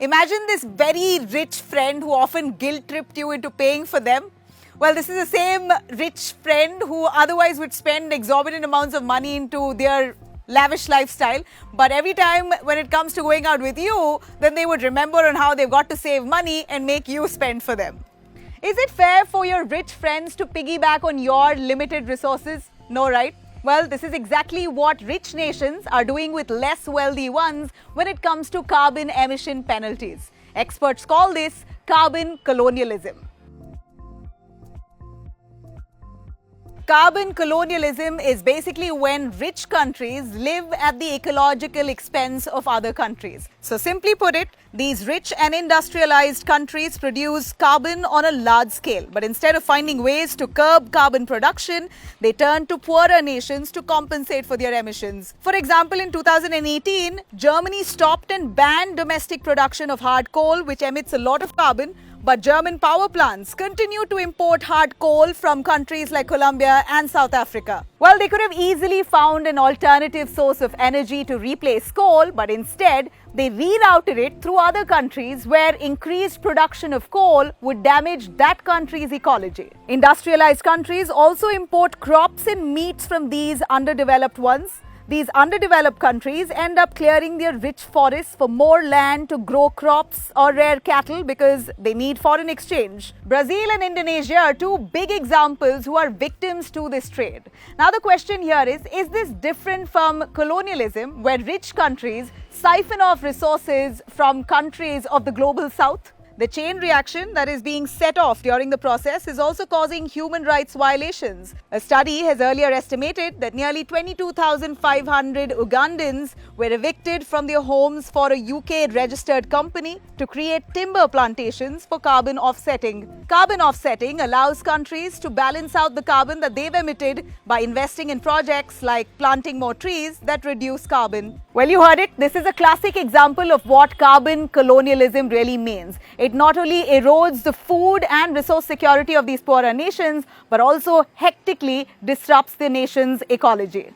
Imagine this very rich friend who often guilt-tripped you into paying for them. Well, this is the same rich friend who otherwise would spend exorbitant amounts of money into their lavish lifestyle, but every time when it comes to going out with you, then they would remember on how they've got to save money and make you spend for them. Is it fair for your rich friends to piggyback on your limited resources? No, right? Well, this is exactly what rich nations are doing with less wealthy ones when it comes to carbon emission penalties. Experts call this carbon colonialism. Carbon colonialism is basically when rich countries live at the ecological expense of other countries. So simply put it, these rich and industrialized countries produce carbon on a large scale. But instead of finding ways to curb carbon production, they turn to poorer nations to compensate for their emissions. For example, in 2018, Germany stopped and banned domestic production of hard coal, which emits a lot of carbon. But German power plants continue to import hard coal from countries like Colombia and South Africa. Well, they could have easily found an alternative source of energy to replace coal, but instead, they rerouted it through other countries where increased production of coal would damage that country's ecology. Industrialized countries also import crops and meats from these underdeveloped ones. These underdeveloped countries end up clearing their rich forests for more land to grow crops or rear cattle because they need foreign exchange. Brazil and Indonesia are two big examples who are victims to this trade. Now the question here is this different from colonialism, where rich countries siphon off resources from countries of the global south? The chain reaction that is being set off during the process is also causing human rights violations. A study has earlier estimated that nearly 22,500 Ugandans were evicted from their homes for a UK-registered company to create timber plantations for carbon offsetting. Carbon offsetting allows countries to balance out the carbon that they've emitted by investing in projects like planting more trees that reduce carbon. Well, you heard it. This is a classic example of what carbon colonialism really means. It not only erodes the food and resource security of these poorer nations, but also hectically disrupts the nation's ecology.